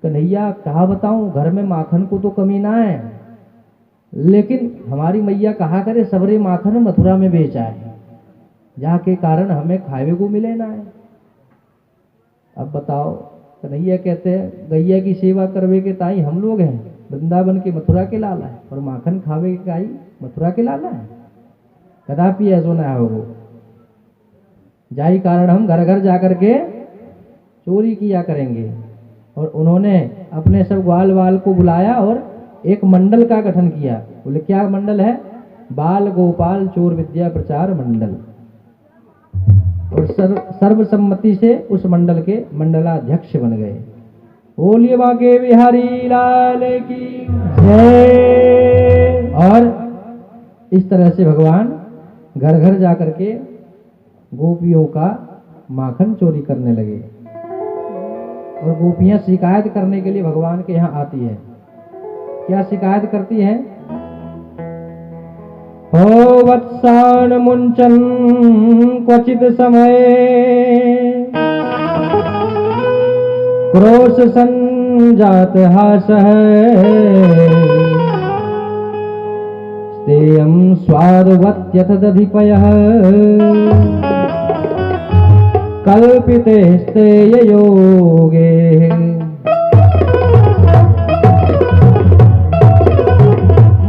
कन्हैया कहा बताऊं, घर में माखन को तो कमी ना है, लेकिन हमारी मैया कहा करे सबरे माखन मथुरा में बेचा है, जाके कारण हमें खावे को मिले ना है। अब बताओ, कन्हैया कहते हैं गैया की सेवा करवे के ताई हम लोग हैं, वृंदावन के मथुरा के लाला है, और माखन खावे के ताई मथुरा के लाला है, कदापि ऐसा ना होगो। जाई कारण हम घर घर जाकर के चोरी किया करेंगे। और उन्होंने अपने सब ग्वाल वाल को बुलाया और एक मंडल का गठन किया। बोले क्या मंडल है? बाल गोपाल चोर विद्या प्रचार मंडल। और सर्वसम्मति से उस मंडल के मंडलाध्यक्ष बन गए। बोलिए बांके बिहारी लाल की जय। और इस तरह से भगवान घर घर जाकर के गोपियों का माखन चोरी करने लगे। और गोपियां शिकायत करने के लिए भगवान के यहाँ आती है। क्या शिकायत करती है? हो वत्सान मुंचन क्वचित समय, क्रोश संजात हास स्तेयं स्वादवत्यथ दधिपयः, कल्पिते स्तेय योगे।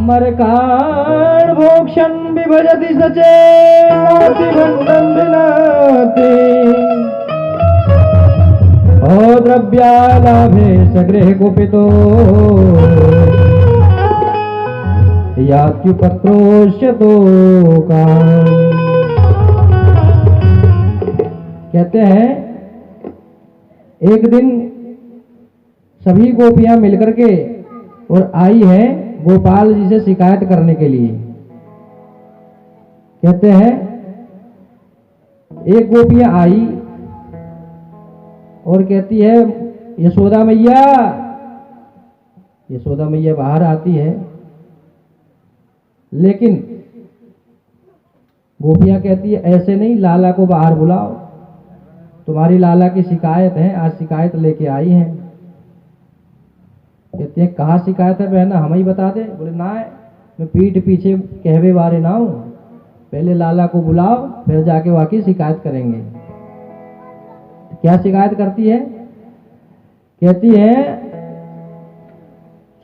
मरकाण भोक्षण विभजति सचे, नाति बंधन विनाति, ओ द्रव्यालाभे सगृह कुपितो, यात्युपक्रोश्यतो का। कहते हैं एक दिन सभी गोपियां मिलकर के और आई है गोपाल जी से शिकायत करने के लिए। कहते हैं एक गोपियां आई और कहती है यशोदा मैया। यशोदा मैया बाहर आती है, लेकिन गोपियां कहती है ऐसे नहीं, लाला को बाहर बुलाओ, तुम्हारी लाला की शिकायत है, आज शिकायत लेके आई हैं। कहते हैं कहाँ शिकायत है बहना, हम ही बता दे। बोले ना, मैं पीठ पीछे कहवे वारे ना हूं, पहले लाला को बुलाओ फिर जाके वाकई शिकायत करेंगे। क्या शिकायत करती है? कहती है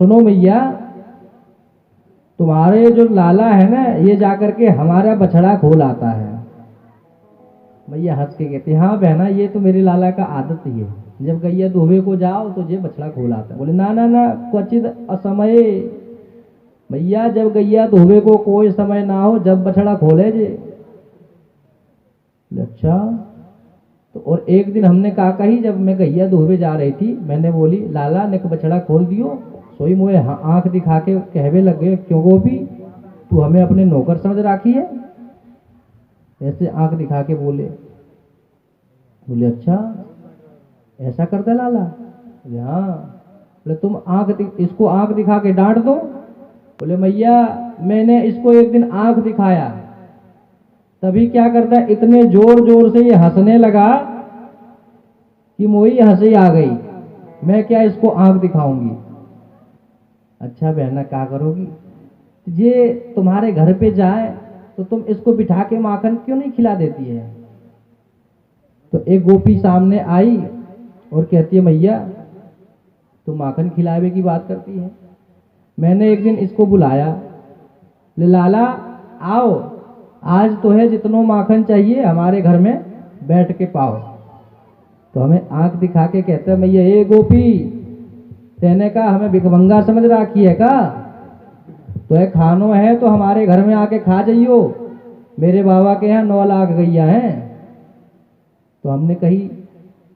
सुनो मैया, तुम्हारे जो लाला है ना, ये जाकर के हमारा बछड़ा खोल आता है। मैया हंस के कहती है हाँ बहना, ये तो मेरे लाला का आदत ही है, जब गैया दोहे को जाओ तो ये बछड़ा खोल आता है। बोले ना ना ना, क्वचित असमय मैया, जब गैया दोहे को कोई समय ना हो, जब बछड़ा खोले जे। अच्छा, तो और एक दिन हमने कहा कही, जब मैं गैया दोहे जा रही थी, मैंने बोली लाला ने बछड़ा खोल दियो, सोई मोए आंख दिखा के कहवे लग गए क्यों गोपी, तू हमें अपने नौकर समझ राखी है? ऐसे आंख दिखा के बोले। बोले अच्छा ऐसा करता लाला? बोले हाँ। बोले तुम इसको आंख दिखा के डांट दो? बोले मैया मैंने इसको एक दिन आंख दिखाया, तभी क्या करता है, इतने जोर जोर से ये हंसने लगा कि मोई हंसी आ गई, मैं क्या इसको आंख दिखाऊंगी। अच्छा बहना क्या करोगी? ये तुम्हारे घर पे जाए तो तुम इसको बिठा के माखन क्यों नहीं खिला देती है? तो एक गोपी सामने आई और कहती है मैया तुम माखन खिलावे की बात करती है। मैंने एक दिन इसको बुलाया, ले लाला आओ, आज तो है जितनो माखन चाहिए हमारे घर में बैठ के पाओ। तो हमें आंख दिखा के कहते हैं मैया ए गोपी, तेने का हमें भिखमंगा समझ राखी है का? तो है खानो है तो हमारे घर में आके खा जाइयो, मेरे बाबा के यहाँ 9 लाख गैया हैं। तो हमने कही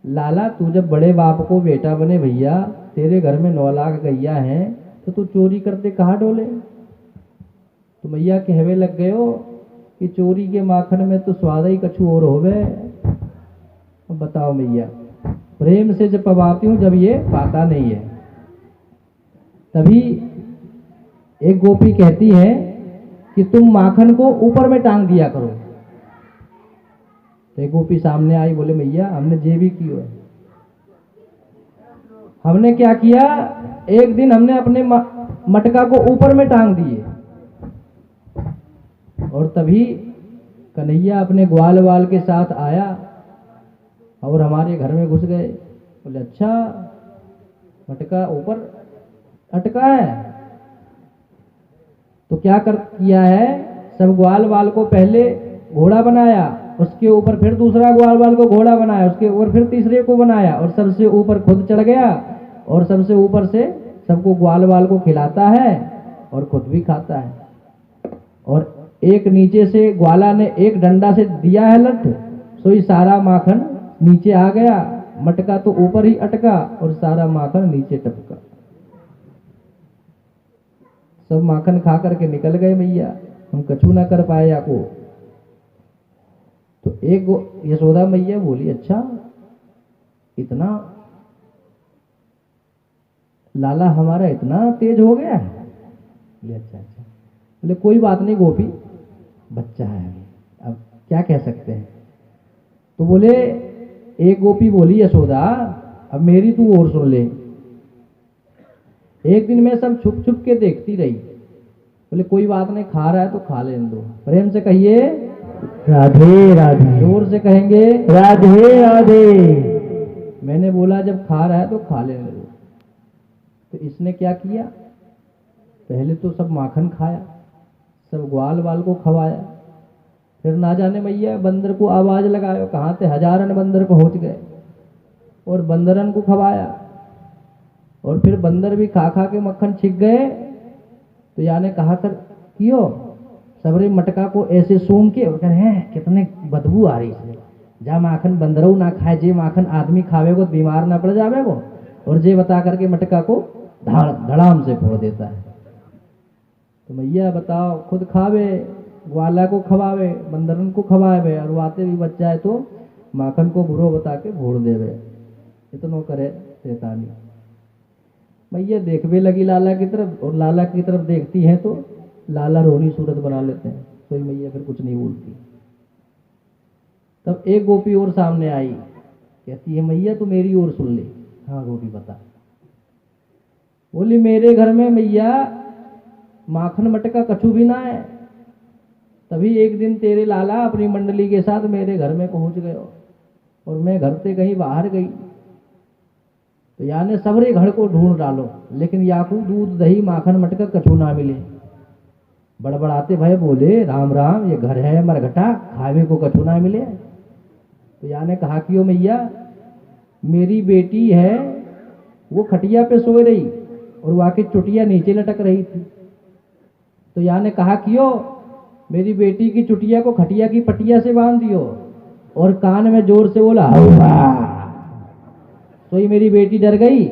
लाला तू जब बड़े बाप को बेटा बने भैया, तेरे घर में 9 लाख गैया हैं, तो तू चोरी करते कहाँ डोले? तो मैया कहवे लग गए हो कि चोरी के माखन में तो स्वाद ही कछु और होवे। अब बताओ मैया, प्रेम से जब पवाती हूँ जब ये पाता नहीं है। तभी एक गोपी कहती है कि तुम माखन को ऊपर में टांग दिया करो। तो एक गोपी सामने आई, बोले मैया हमने जे भी किया है। हमने क्या किया, एक दिन हमने अपने मटका को ऊपर में टांग दिए और तभी कन्हैया अपने ग्वाल वाल के साथ आया और हमारे घर में घुस गए। बोले अच्छा मटका ऊपर अटका है। तो क्या किया है, सब ग्वाल वाल को पहले घोड़ा बनाया, उसके ऊपर फिर दूसरा ग्वाल वाल को घोड़ा बनाया, उसके ऊपर फिर तीसरे को बनाया और सबसे ऊपर खुद चढ़ गया और सबसे ऊपर से सबको ग्वाल वाल को खिलाता है और खुद भी खाता है। और एक नीचे से ग्वाला ने एक डंडा से दिया है लठ, सोई सारा माखन नीचे आ गया, मटका तो ऊपर ही अटका और सारा माखन नीचे टपका। सब माखन खा करके निकल गए मैया, हम कछु ना कर पाए आपको। तो एक यशोदा मैया बोली अच्छा इतना लाला हमारा इतना तेज हो गया है। बोले अच्छा अच्छा। बोले कोई बात नहीं गोपी, बच्चा है अभी, अब क्या कह सकते हैं। तो बोले एक गोपी बोली यशोदा अब मेरी तू और सुन ले। एक दिन मैं सब छुप छुप के देखती रही। बोले कोई बात नहीं, खा रहा है तो खा लेने दो। प्रेम से कहिए राधे राधे। जोर से कहेंगे राधे राधे। मैंने बोला जब खा रहा है तो खा लेने दो। तो इसने क्या किया, पहले तो सब माखन खाया, सब ग्वाल वाल को खवाया, फिर ना जाने मैया बंदर को आवाज लगाया, कहाँ से हजारन बंदर पहुंच गए और बंदरन को खवाया और फिर बंदर भी खा खा के मक्खन छिक गए। तो याने कहा कर कियो सबरे मटका को ऐसे सूंघ के और कह हैं कितने बदबू आ रही है, जा माखन बंदरों ना खाए, जे माखन आदमी खावे को बीमार ना पड़ जावे को, और जे बता करके मटका को धड़ाम से फोड़ देता है। तो मैया बताओ खुद खावे, ग्वाला को खवावे, बंदरन को खवावे और वाते भी बच जाए तो माखन को बुरो बता के फोड़ देवे, इतनो करे शैतानी। मैया देखने लगी लाला की तरफ और लाला की तरफ देखती है तो लाला रोनी सूरत बना लेते हैं, तो मैया फिर कुछ नहीं बोलती। तब एक गोपी और सामने आई, कहती है मैया तू मेरी ओर सुन ले। हाँ गोपी बता। बोली मेरे घर में मैया माखन मटका कछु भी ना है, तभी एक दिन तेरे लाला अपनी मंडली के साथ मेरे घर में पहुंच गए और मैं घर से कहीं बाहर गई, तो याने सबरे घर को ढूंढ डालो लेकिन याकू दूध दही माखन मटका कछु ना मिले। बड़बड़ाते भय बोले राम राम ये घर है मरघटा, खावे को कछु ना मिले। तो याने कहा कि ओ मैया मेरी बेटी है वो खटिया पे सोए रही और वाकई चुटिया नीचे लटक रही थी। तो याने कहा कि ओ मेरी बेटी की चुटिया को खटिया की पटिया से बांध दियो और कान में जोर से बोला हवा। तो ये मेरी बेटी डर गई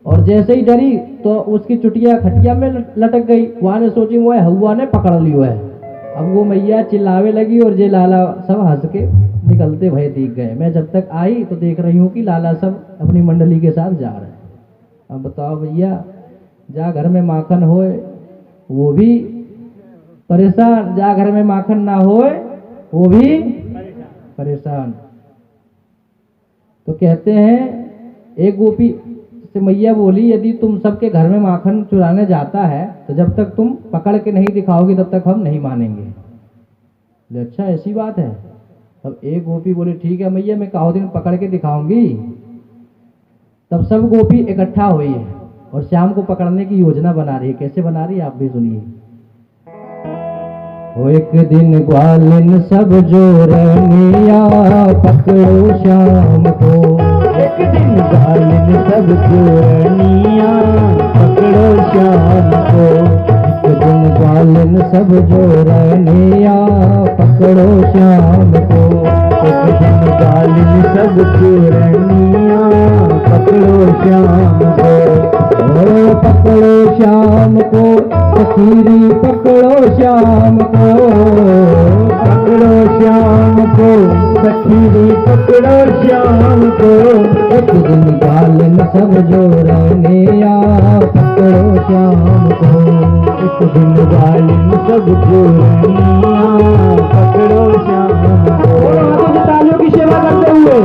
और जैसे ही डरी तो उसकी चुटिया खटिया में लटक गई। वहां ने सोची वो हवा ने पकड़ लियो है। अब वो मैया चिल्लावे लगी और जे लाला सब हंस के निकलते भय दिख गए। मैं जब तक आई तो देख रही हूँ कि लाला सब अपनी मंडली के साथ जा रहे हैं। अब बताओ भैया, जा घर में माखन होए वो भी परेशान, जा घर में माखन ना होए वो भी परेशान। तो कहते हैं एक गोपी से मैया बोली यदि तुम सबके घर में माखन चुराने जाता है तो जब तक तुम पकड़ के नहीं दिखाओगी तब तक हम नहीं मानेंगे। अच्छा ऐसी बात है। तब एक गोपी बोली ठीक है मैया मैं कहो दिन पकड़ के दिखाऊंगी। तब सब गोपी इकट्ठा हुई है और श्याम को पकड़ने की योजना बना रही है। कैसे बना रही है आप भी सुनिए। वो एक दिन ग्वालिन सब जोरनिया पकड़ो श्याम को, एक दिन ग्वालिन सब जोरनिया पकड़ो श्याम को, एक दिन ग्वालिन सब जोरनिया पकड़ो श्याम को, एक दिन ग्वालिन सब जोरनिया पकड़ो श्याम को, पकड़ो श्याम को सखीरी पकड़ो श्याम को, पकड़ो श्याम को सखीरी पकड़ो श्याम को, एक दिन ग्वालिन सब जोरनिया पकड़ो श्याम को, एक दिन ग्वालिन सब जोरनिया पकड़ो श्याम को। तालियों की सेवा करते हुए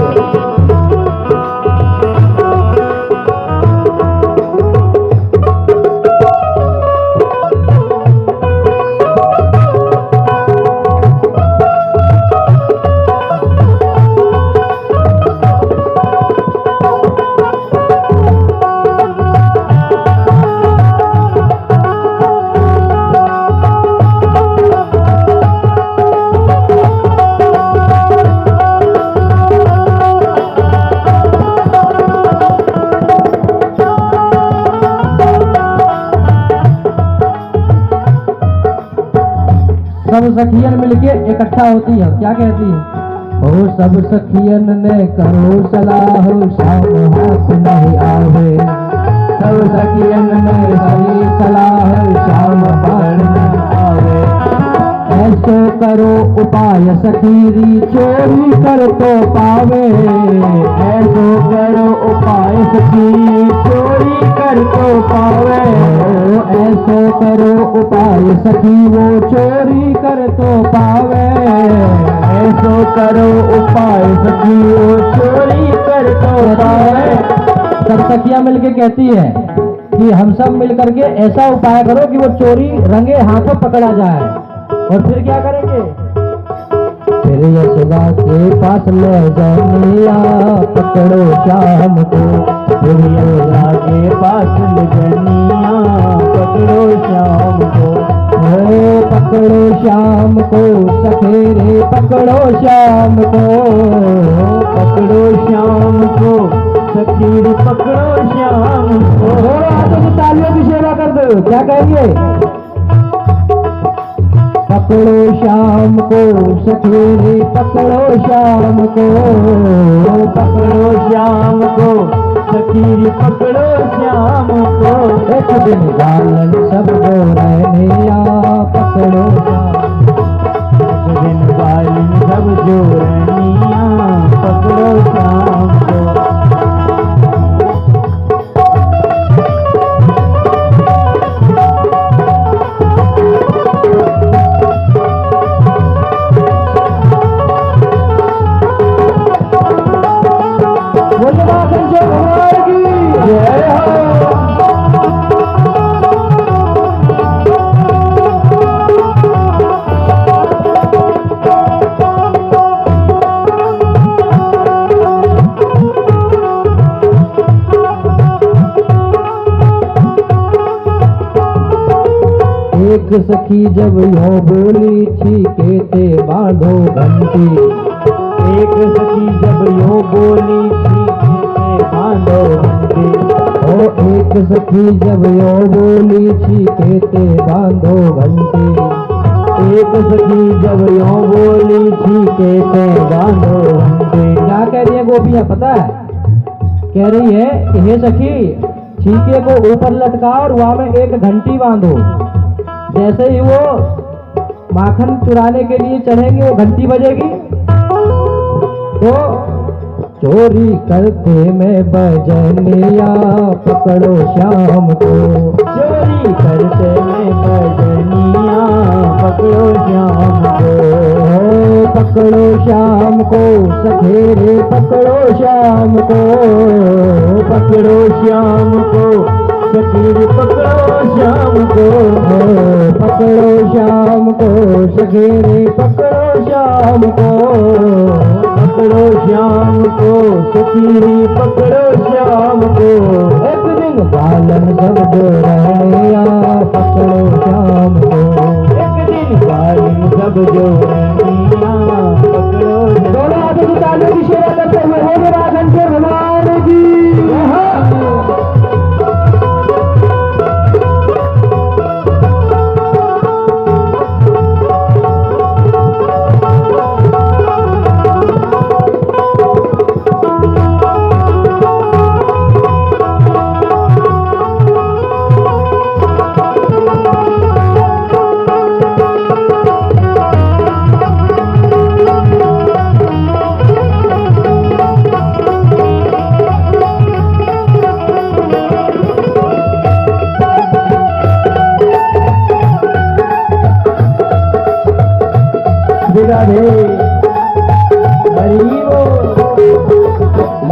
सब सखियन मिलके इकट्ठा होती है, क्या कहती है? ओ सब सखियन ने करो सलाह, शाम हाथ नहीं आवे। सब सखियन ने करी सलाह, शाम हाथ नहीं आवे। ऐसो करो उपाय सखीरी, चोरी कर तो पावे। ऐसो करो उपाय सखी, चोरी कर तो पावे। ऐसो करो उपाय सखी, वो चोरी कर तो पावे। ऐसो करो उपाय सखी, वो चोरी कर तो पावे। सब सखियां मिलके कहती है कि हम सब मिल करके ऐसा उपाय करो कि वो चोरी रंगे हाथों पकड़ा जाए। और फिर क्या करेंगे? फिर यशोदा के पास ले जानिया, पकड़ो श्याम को। फिर यशोदा के पास ले जानिया, पकड़ो श्याम को। ओ पकड़ो श्याम को सखेरे, पकड़ो श्याम को। पकड़ो श्याम को सखीरी, पकड़ो श्याम को। हाथों से तालियों की सेवा कर दो, क्या कहेंगे? पकड़ो श्याम को सखेरे, पकड़ो श्याम को। पकड़ो श्याम को सखीरी, पकड़ो श्याम को। एक दिन बालन सब गो रहनिया, पकड़ो श्याम। एक दिन बालन सब जो रहनिया, पकड़ो श्याम को। एक सखी जब यो बोली, छीके ते बांधो घंटी। एक सखी जब यो बोली, छीके ते बांधो घंटी। ओ एक सखी जब यो बोली, छीके ते बांधो घंटी। एक सखी जब यो बोली, छीके ते बांधो घंटी। क्या कह रही है गोपियां पता है? कह रही है कि हे सखी, छीके को ऊपर लटकाओ और वहां में एक घंटी बांधो। जैसे ही वो माखन चुराने के लिए चढ़ेंगे, वो घंटी बजेगी तो चोरी करते में बजनिया, पकड़ो श्याम को। चोरी करते में बजनिया, पकड़ो श्याम को। पकड़ो श्याम को सखेरे, पकड़ो श्याम को। पकड़ो श्याम को सखीरी, पकड़ो श्याम को। पकड़ो श्याम को सखेरे, पकड़ो श्याम को। पकड़ो श्याम को सखीरी, पकड़ो श्याम को। एक दिन बालन सब जो रहनिया, पकड़ो श्याम को। एक दिन बालन सब जो रहनिया, पकड़ो। दोनों हाथों की तालियों की सेवा करते हुए हो गए राधन के भगवान की।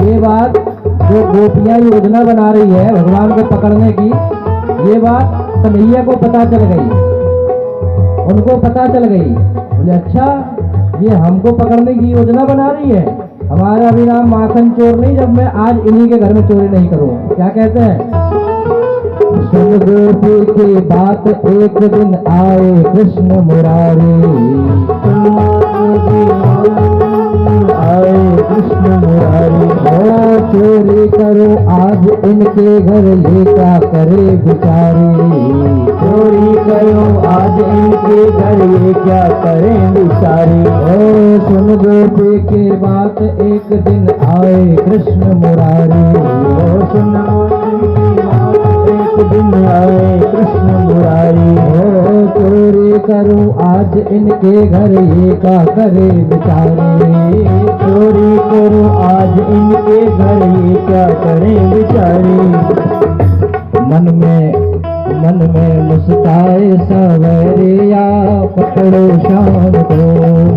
ये बात जो गोपियां योजना बना रही है भगवान को पकड़ने की, ये बात कन्हैया को पता चल गई। उनको पता चल गई, बोले अच्छा ये हमको पकड़ने की योजना बना रही है। हमारा भी नाम माखन चोर नहीं जब मैं आज इन्हीं के घर में चोरी नहीं करूँ। क्या कहते हैं? सुन गोपी की बात एक दिन आए कृष्ण मुरारी। आए कृष्ण मुरारी। ओ चोरी करो आज इनके घर, ये क्या करे बेचारी। चोरी करो आज इनके घर, ये क्या करें बेचारी। ओ सुन गोपी की बात, एक दिन आए कृष्ण मुरारी। ओ सुन गोपी की बात, एक दिन आए कृष्ण मुरारी। ओ चोरी करो आज इनके घर, ये क्या करे बेचारी। चोरी करो आज इनके घर, ये क्या करें बेचारी। मन में मुस्काए सवरिया, पकड़ो शाम को।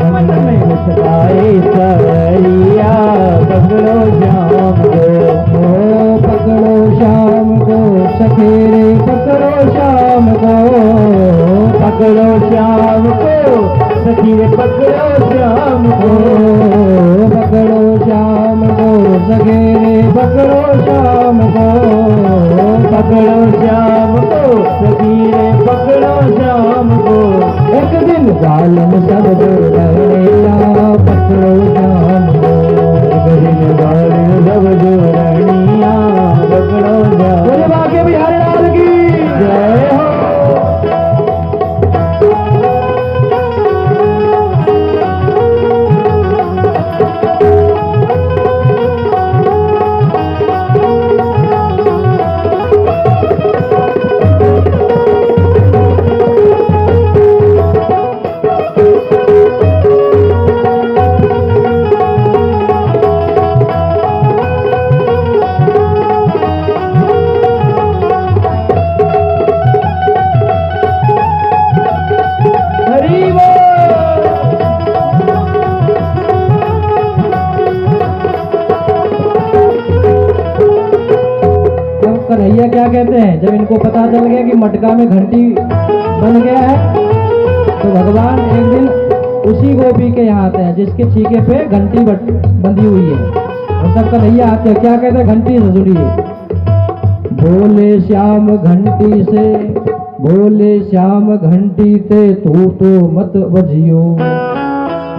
मन में मुस्काए सवरिया, पकड़ो शाम को। ओ पकड़ो शाम को सखेरे, पकड़ो शाम को। पकड़ो शाम को सखी रे, पकड़ो शाम को। पकड़ो शाम को सखेरे, पकड़ो शाम को। पकड़ो शाम को सखी रे, पकड़ो शाम को। एक दिन बालन सब जो रहेगा, पकड़ो शाम को। एक दिन बालन सब जो रनिया, पकड़ो शाम। बोले बाके बिहारी लाल की जय हो। कन्हैया क्या कहते हैं, जब इनको पता चल गया कि मटका में घंटी बन गया है, तो भगवान एक दिन उसी गोपी के यहाँ आते हैं जिसके छीके पे घंटी बंधी हुई है। और तब कन्हैया आते हैं, क्या कहते हैं, घंटी से जुड़िए। बोले श्याम घंटी से, बोले श्याम घंटी ते तू तो मत बजियो।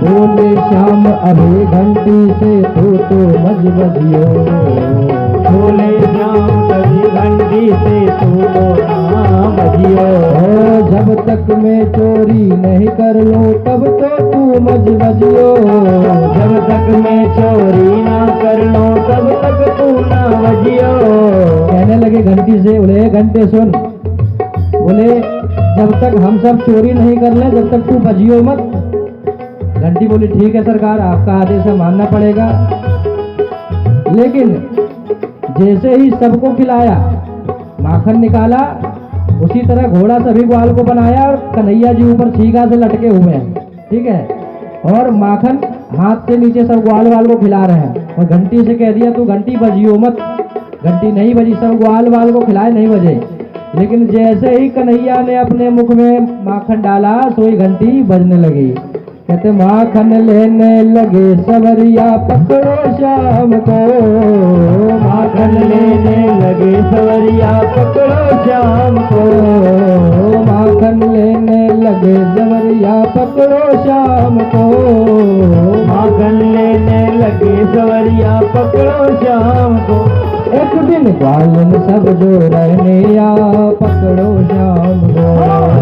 बोले श्याम अभी घंटी से तू तो मत बजियो। बोले श्याम कभी घंटी से तू तो ना बजियो। जब तक मैं चोरी नहीं कर लूं तब तो तू मज बजियो। जब तक मैं चोरी ना कर लूं तब तक तू ना बजियो। कहने लगे घंटी से, बोले घंटे सुन, बोले जब तक हम सब चोरी नहीं कर ले जब तक तू बजियो मत। घंटी बोली ठीक है सरकार, आपका आदेश है, मानना पड़ेगा। लेकिन जैसे ही सबको खिलाया, माखन निकाला, उसी तरह घोड़ा सभी ग्वाल को बनाया और कन्हैया जी ऊपर छीका से लटके हुए हैं, ठीक है, और माखन हाथ से नीचे सब ग्वाल वाल को खिला रहे हैं। और घंटी से कह दिया तू घंटी बजियो मत। घंटी नहीं बजी, सब ग्वाल वाल को खिलाए, नहीं बजे। लेकिन जैसे ही कन्हैया ने अपने मुख में माखन डाला, सोई घंटी बजने लगी। कहते माखन लेने लगे सवरिया, पकड़ो शाम को। माखन लेने लगे सवरिया, पकड़ो शाम को। माखन लेने लगे सवरिया, पकड़ो शाम को। माखन लेने लगे सवरिया, पकड़ो शाम को। एक दिन ग्वालन सब जो रहने या, पकड़ो शाम को।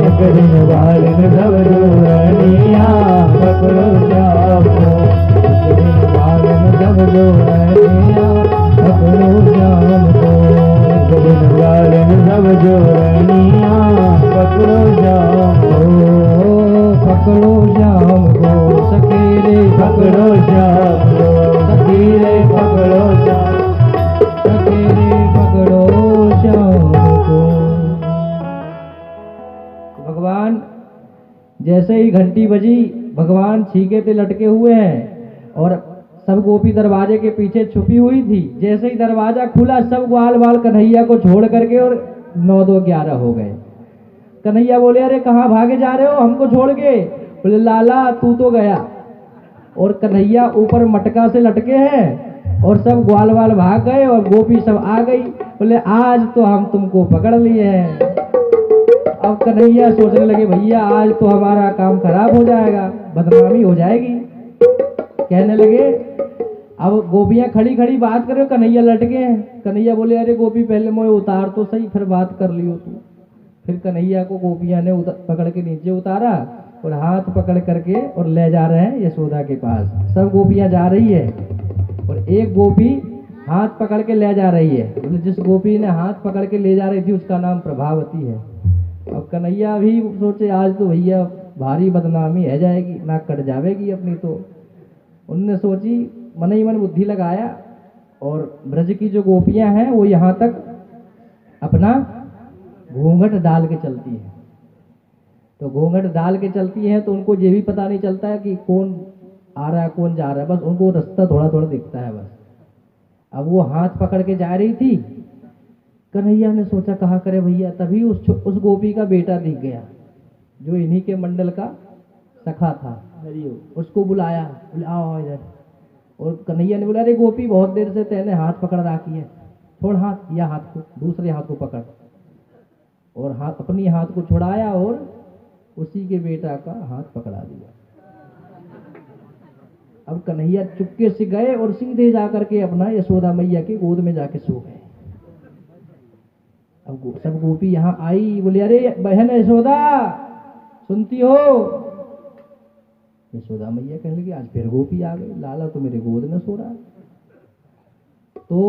एक दिन ग्वालन सब जो रहने या, पकड़ो शाम को। एक दिन ग्वालन सब जो रहने या, पकड़ो शाम को। एक दिन ग्वालन सब जो रहने या, पकड़ो शाम को। पकड़ो शाम को सखेरे, पकड़ो शाम को। सखेरे पकड़ो शाम, सखेरे पकड़ो शाम को। भगवान जैसे ही घंटी बजी, भगवान छीके पे लटके हुए हैं और सब गोपी दरवाजे के पीछे छुपी हुई थी। जैसे ही दरवाजा खुला, सब ग्वाल वाल कन्हैया को छोड़ करके और 9-2-11 हो गए। कन्हैया बोले अरे कहाँ भागे जा रहे हो हमको छोड़ के। बोले लाला तू तो गया। और कन्हैया ऊपर मटका से लटके हैं और सब ग्वाल वाल भाग गए और गोपी सब आ गई। बोले आज तो हम तुमको पकड़ लिए हैं। अब कन्हैया सोचने लगे भैया आज तो हमारा काम खराब हो जाएगा, बदनामी हो जाएगी। कहने लगे अब गोपियां खड़ी खड़ी बात करे, कन्हैया लटके हैं। कन्हैया बोले अरे गोपी पहले मोए उतार तो सही, फिर बात कर लियो तू। फिर कन्हैया को गोपियां ने पकड़ के नीचे उतारा और हाथ पकड़ करके और ले जा रहे हैं यशोदा के पास। सब गोपियां जा रही है और एक गोपी हाथ पकड़ के ले जा रही है। बोले जिस गोपी ने हाथ पकड़ के ले जा रही थी उसका नाम प्रभावती है। अब कन्हैया भी सोचे आज तो भैया भारी बदनामी है जाएगी, नाक कट जाएगी अपनी। तो उनने सोची, मन ही मन बुद्धि लगाया और ब्रज की जो गोपियां हैं वो यहाँ तक अपना घूंघट डाल के चलती है। तो घूंघट डाल के चलती है तो उनको ये भी पता नहीं चलता है कि कौन आ रहा है कौन जा रहा है, बस उनको रास्ता थोड़ा थोड़ा दिखता है बस। अब वो हाथ पकड़ के जा रही थी। कन्हैया ने सोचा कहा करे भैया, तभी उस गोपी का बेटा दिख गया जो इन्हीं के मंडल का सखा था। उसको बुलाया, बोले आओ इधर। और कन्हैया ने बोला अरे गोपी बहुत देर से तेने हाथ पकड़ रखी है, छोड़ हाथ, या हाथ को दूसरे हाथ को पकड़। और हाथ अपनी हाथ को छुड़ाया और उसी के बेटा का हाथ पकड़ा दिया। अब कन्हैया चुपके से गए और सीधे जाकर के अपना यशोदा मैया के गोद में जाके सो गए। अब सब गोपी यहाँ आई, बोले अरे बहन यशोदा सुनती हो? यशोदा मैया कहने लगी आज फिर गोपी आ गई, लाला तो मेरे गोद में सो रहा। तो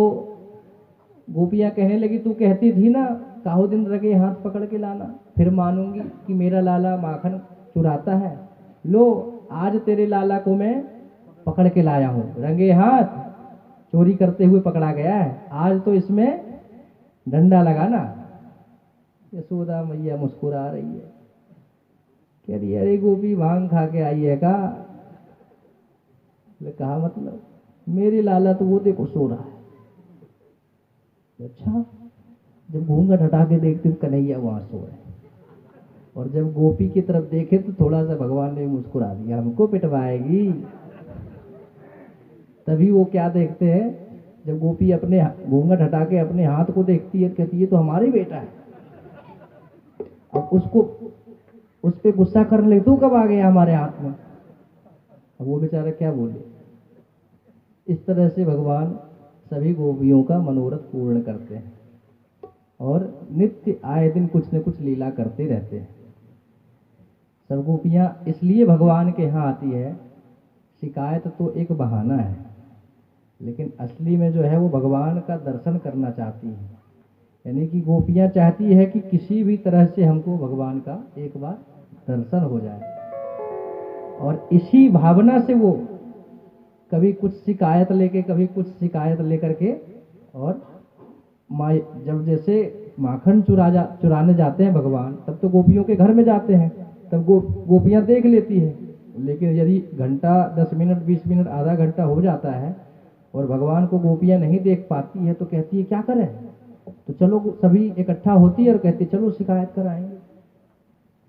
गोपियां कहने लगी तू कहती थी ना काहो दिन रगे हाथ पकड़ के लाना, फिर मानूंगी कि मेरा लाला माखन चुराता है। लो आज तेरे लाला को मैं पकड़ के लाया हूँ, रंगे हाथ चोरी करते हुए पकड़ा गया है, आज तो इसमें डंडा लगाना। यशोदा मैया मुस्कुरा रही है, कह रही अरे गोपी भांग खा के आई है का? कहा मतलब मेरे लाला तो वो देखो सो रहा है। अच्छा, जब घूंघट हटा के देखते तो कन्हैया वहां सो रहे, और जब गोपी की तरफ देखे तो थोड़ा सा भगवान ने मुस्कुरा दिया, हमको पिटवाएगी। तभी वो क्या देखते हैं, जब गोपी अपने घूंघट हटा के अपने हाथ को देखती है, कहती है तो हमारा ही बेटा है। अब उसको उस पर गुस्सा करने लगे, तू कब आ गया हमारे हाथ में? अब वो बेचारा क्या बोले। इस तरह से भगवान सभी गोपियों का मनोरथ पूर्ण करते हैं और नित्य आए दिन कुछ न कुछ लीला करते रहते हैं। सब गोपियां इसलिए भगवान के यहाँ आती है, शिकायत तो एक बहाना है, लेकिन असली में जो है वो भगवान का दर्शन करना चाहती है। यानी कि गोपियां चाहती है कि किसी भी तरह से हमको भगवान का एक बार दर्शन हो जाए, और इसी भावना से वो कभी कुछ शिकायत लेके कभी कुछ शिकायत लेकर के, और जब जैसे माखन चुराने जाते हैं भगवान, तब तो गोपियों के घर में जाते हैं, तब गोपियां देख लेती है। लेकिन यदि घंटा 10 मिनट 20 मिनट आधा घंटा हो जाता है और भगवान को गोपियां नहीं देख पाती है, तो कहती है क्या करें? तो चलो सभी इकट्ठा होती है और कहती है चलो शिकायत कराएंगे।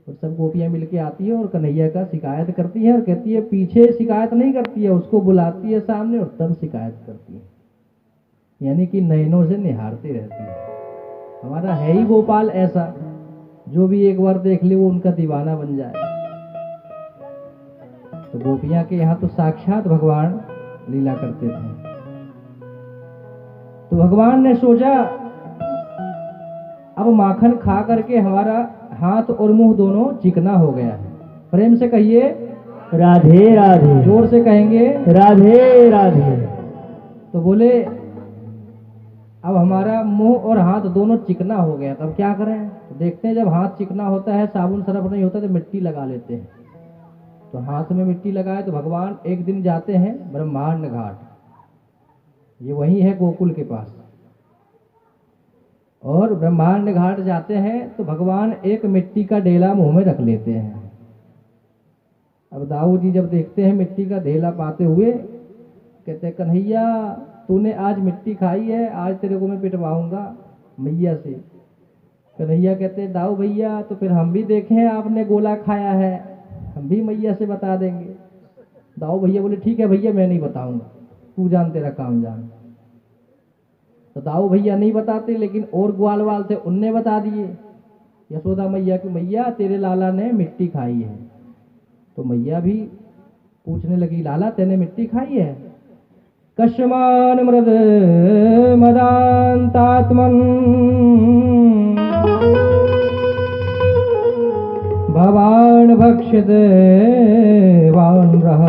और सब गोपियां मिलके आती है और कन्हैया का शिकायत करती है, और कहती है पीछे शिकायत नहीं करती है, उसको बुलाती है सामने और तब शिकायत करती है। यानी कि नयनों से निहारती रहती है। हमारा है ही गोपाल ऐसा, जो भी एक बार देख ले वो उनका दीवाना बन जाए। तो गोपियां के यहाँ तो साक्षात भगवान लीला करते थे। तो भगवान ने सोचा अब माखन खा करके हमारा हाथ और मुंह दोनों चिकना हो गया है। प्रेम से कहिए राधे राधे। जोर से कहेंगे राधे राधे। तो बोले अब हमारा मुंह और हाथ दोनों चिकना हो गया, तब क्या करें? तो देखते हैं, जब हाथ चिकना होता है, साबुन सरफ नहीं होता, तो मिट्टी लगा लेते हैं। तो हाथ में मिट्टी लगाए तो भगवान एक दिन जाते हैं ब्रह्मांड घाट, ये वही है गोकुल के पास। और ब्रह्मांड घाट जाते हैं तो भगवान एक मिट्टी का ढेला मुंह में रख लेते हैं। अब दाऊ जी जब देखते हैं मिट्टी का ढेला पाते हुए, कहते हैं कन्हैया तूने आज मिट्टी खाई है, आज तेरे को मैं पिटवाऊंगा मैया से। कन्हैया कहते हैं दाऊ भैया तो फिर हम भी देखें आपने गोला खाया है, हम भी मैया से बता देंगे। दाऊ भैया बोले ठीक है भैया मैं नहीं बताऊंगा, तू जान तेरा काम जान। तो दाऊ भैया नहीं बताते, लेकिन और ग्वाल वाल थे उनने बता दिए यशोदा मैया कि मैया तेरे लाला ने मिट्टी खाई है। तो मैया भी पूछने लगी लाला तेने मिट्टी खाई है? कश्यमान मृद मदान्तात्मन् भवान् भक्ष्यते वानरः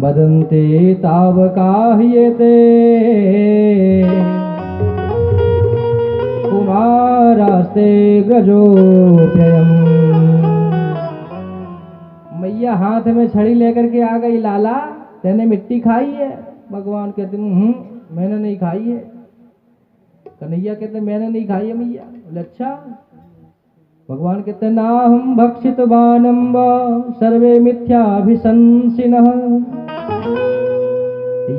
वदन्ते तावकाह्यते कुमारास्ते ग्रजोऽप्ययम्। मैया हाथ में छड़ी लेकर के आ गई, लाला तेने मिट्टी खाई है? भगवान कहते मैंने नहीं खाई है। कन्हैया कहते मैंने नहीं खाई है मैया। बोले अच्छा। भगवान कहते ना हम भक्षित बानम्ब सर्वे मिथ्याभिशंसिनः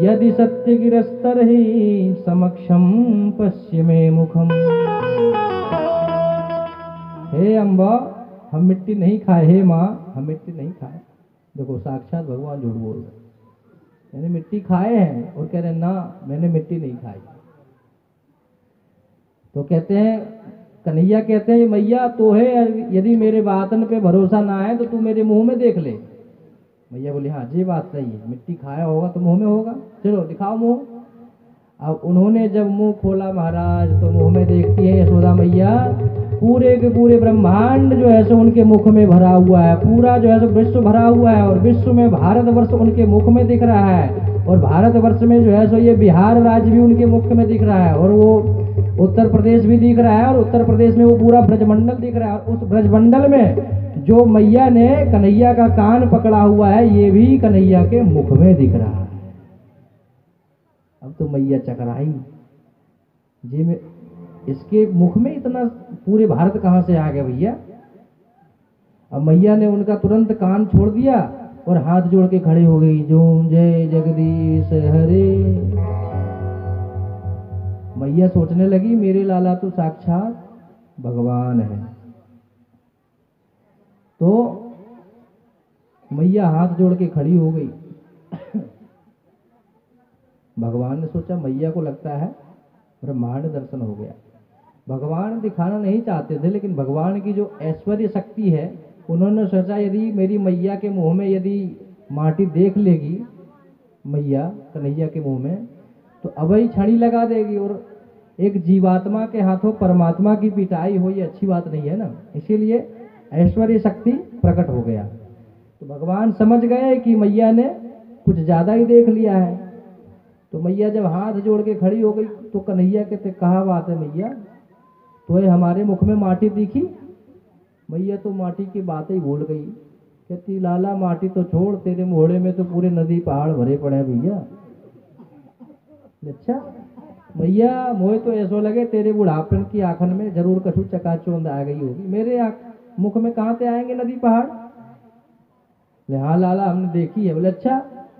यदि सत्य गिरस्तर ही समक्षम पश्चिमे मुखम। हे अम्बा हम मिट्टी नहीं खाए, हे माँ हम मिट्टी नहीं खाए। देखो साक्षात भगवान झूठ बोल रहे, मैंने मिट्टी खाए हैं और कह रहे ना मैंने मिट्टी नहीं खाई। तो कहते हैं कन्हैया कहते हैं मैया तो है, यदि मेरे बातन पे भरोसा ना है तो तू मेरे मुंह में देख ले। मैया बोली हाँ ये बात सही है, मिट्टी खाया होगा तो मुंह में होगा, चलो दिखाओ मुंह। अब उन्होंने जब मुंह खोला महाराज तो मुंह में देखती है यशोदा मैया पूरे के पूरे ब्रह्मांड जो है सो उनके मुख में भरा हुआ है, पूरा जो है सो विश्व भरा हुआ है और विश्व में भारतवर्ष उनके मुख में दिख रहा है और भारतवर्ष में जो है सो ये बिहार राज्य भी उनके मुख में दिख रहा है और वो उत्तर प्रदेश भी दिख रहा है और उत्तर प्रदेश में वो पूरा ब्रजमंडल दिख रहा है और उस ब्रजमंडल में जो मैया ने कन्हैया का कान पकड़ा हुआ है ये भी कन्हैया के मुख में दिख रहा है। अब तो मैया चकराई, जी में इसके मुख में इतना पूरे भारत कहाँ से आ गया भैया। अब मैया ने उनका तुरंत कान छोड़ दिया और हाथ जोड़ के खड़े हो गई, जो जय जगदीश हरे। मैया सोचने लगी मेरे लाला तो साक्षात भगवान है। तो मैया हाथ जोड़ के खड़ी हो गई। भगवान ने सोचा मैया को लगता है ब्रह्मांड दर्शन हो गया। भगवान दिखाना नहीं चाहते थे लेकिन भगवान की जो ऐश्वर्य शक्ति है उन्होंने सोचा यदि मेरी मैया के मुंह में यदि माटी देख लेगी मैया कन्हैया के मुंह में तो अबई छड़ी लगा देगी और एक जीवात्मा के हाथों परमात्मा की पिटाई हो ये अच्छी बात नहीं है ना। इसीलिए ऐश्वर्य शक्ति प्रकट हो गया। तो भगवान समझ गए कि मैया ने कुछ ज्यादा ही देख लिया है। तो मैया जब हाथ जोड़ के खड़ी हो गई तो कन्हैया कहते कहा बात है मैया तो ये हमारे मुख में माटी दिखी? मैया तो माटी की बात ही भूल गई। कहती लाला माटी तो छोड़, तेरे मोहड़े में तो पूरे नदी पहाड़ भरे पड़े हैं भैया। अच्छा भैया मोहे तो ऐसा लगे तेरे बुढ़ापन की आंखन में जरूर कछु चकाचौंध आ गई होगी, मेरे मुख में कहाँ से आएंगे नदी पहाड़? हाँ लाला हमने देखी है। बोले अच्छा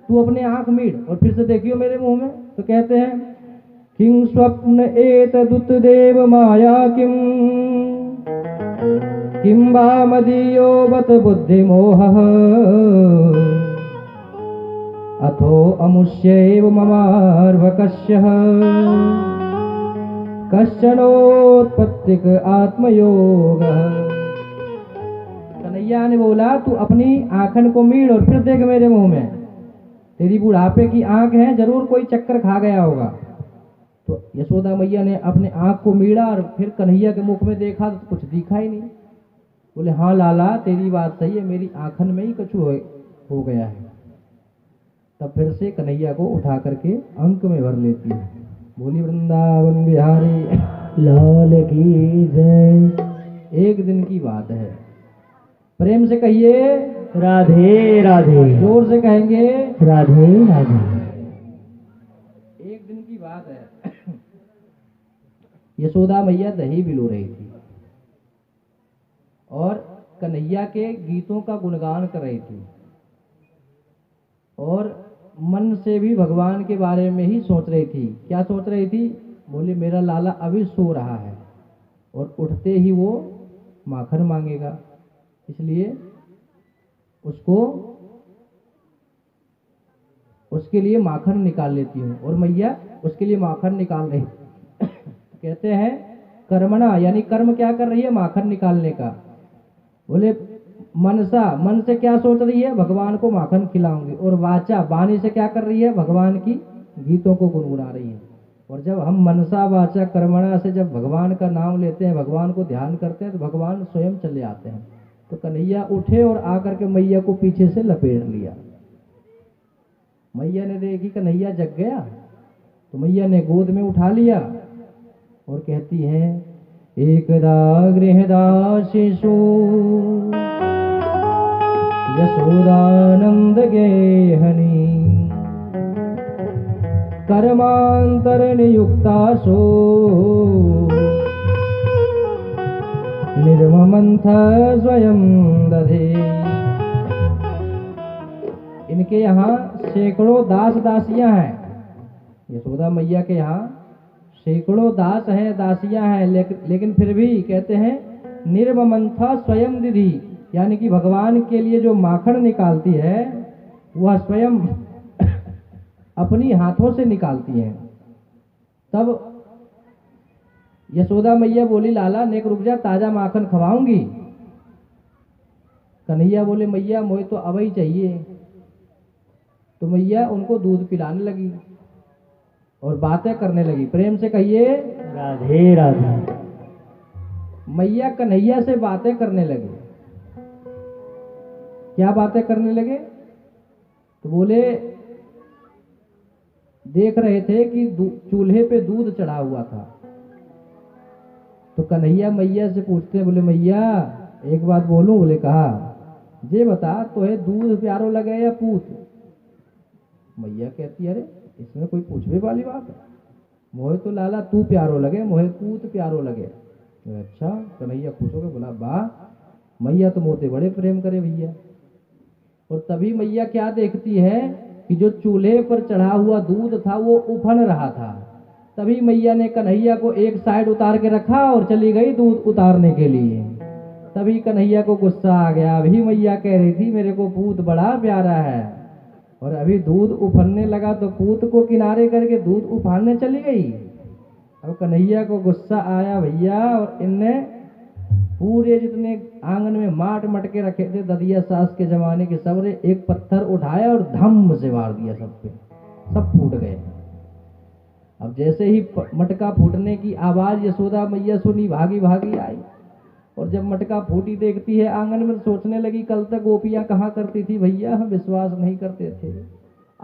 तू अपने आंख मीड़ और फिर से देखियो मेरे मुंह में। तो कहते हैं किं स्वप्न एतदुत देव माया किम किं वा मदीयो बत बुद्धि मोहः अथो अमुष्यैव ममार्वकस्यः कश्चनोत्पत्तिक आत्मयोगः। कन्हैया ने बोला तू अपनी आंखन को मीड़ और फिर देख मेरे मुंह में, तेरी बुढ़ापे की आंख है जरूर कोई चक्कर खा गया होगा। तो यशोदा मैया ने अपने आंख को मीड़ा और फिर कन्हैया के मुख में देखा तो कुछ दिखा ही नहीं। बोले हाँ लाला तेरी बात सही है, मेरी आंखन में ही कछु हो गया है। तब फिर से कन्हैया को उठा करके अंक में भर लेती है। बोली वृंदावन बिहारी लाल की जय। एक दिन की बात है, प्रेम से कहिए राधे राधे। जोर से कहेंगे राधे राधे। एक दिन की बात है, यशोदा मैया दही बिलो रही थी और कन्हैया के गीतों का गुणगान कर रही थी और मन से भी भगवान के बारे में ही सोच रही थी। क्या सोच रही थी? बोले मेरा लाला अभी सो रहा है और उठते ही वो माखन मांगेगा, इसलिए उसके लिए माखन निकाल लेती हूँ। और मैया उसके लिए माखन निकाल रही कहते हैं कर्मणा यानी कर्म क्या कर रही है? माखन निकालने का। बोले मनसा, मन से क्या सोच रही है? भगवान को माखन खिलाऊंगी। और वाचा, वाणी से क्या कर रही है? भगवान की गीतों को गुनगुना रही है। और जब हम मनसा वाचा कर्मणा से जब भगवान का नाम लेते हैं, भगवान को ध्यान करते हैं, तो भगवान स्वयं चले आते हैं। तो कन्हैया उठे और आकर के मैया को पीछे से लपेट लिया। मैया ने देखी कन्हैया जग गया, तो मैया ने गोद में उठा लिया और कहती है, एकदा गृहदाशिषु यशोदानंद गेहनी कर्मांतर नियुक्तासो निर्ममंथ स्वयं दधे। इनके यहाँ सैकड़ों दास दासियां हैं। यशोदा मैया के यहाँ सैकड़ों दास हैं, दासियां हैं, लेकिन फिर भी कहते हैं निर्ममंथा स्वयं दीदी, यानी कि भगवान के लिए जो माखन निकालती है वह स्वयं अपनी हाथों से निकालती है। तब यशोदा मैया बोली, लाला नेक रुक जा, ताजा माखन खवाऊंगी। कन्हैया बोले, मैया मोहे तो अब ही चाहिए। तो मैया उनको दूध पिलाने लगी और बातें करने लगी। प्रेम से कहिए राधे राधे। मैया कन्हैया से बातें करने लगी। क्या बातें करने लगे? तो बोले, देख रहे थे कि चूल्हे पे दूध चढ़ा हुआ था। तो कन्हैया मैया से पूछते, बोले मैया एक बात बोलूं? बोले कहा, जे बता तो है दूध प्यारो लगे या पूत? मैया कहती, अरे इसमें कोई पूछने वाली बात है? मोहे तो लाला तू प्यारो लगे, मोहे पूत प्यारो लगे। अच्छा, कन्हैया खुश हो गए, बोला वाह, मैया तो मोते बड़े प्रेम करे भैया। और तभी मैया क्या देखती है कि जो चूल्हे पर चढ़ा हुआ दूध था वो उफन रहा था। तभी मैया ने कन्हैया को एक साइड उतार के रखा और चली गई दूध उतारने के लिए। तभी कन्हैया को गुस्सा आ गया। अभी मैया कह रही थी मेरे को पूत बड़ा प्यारा है, और अभी दूध उफनने लगा तो पूत को किनारे करके दूध उफानने चली गई। अब कन्हैया को गुस्सा आया भैया, और इनने पूरे जितने आंगन में माट मटके रखे थे ददिया सास के जमाने के, सबने एक पत्थर उठाया और धम से मार दिया सब पे, सब फूट गए। अब जैसे ही मटका फूटने की आवाज यशोदा मैया सुनी, भागी भागी आई, और जब मटका फूटी देखती है आंगन में, सोचने लगी कल तक गोपियां कहाँ करती थी भैया, हम विश्वास नहीं करते थे।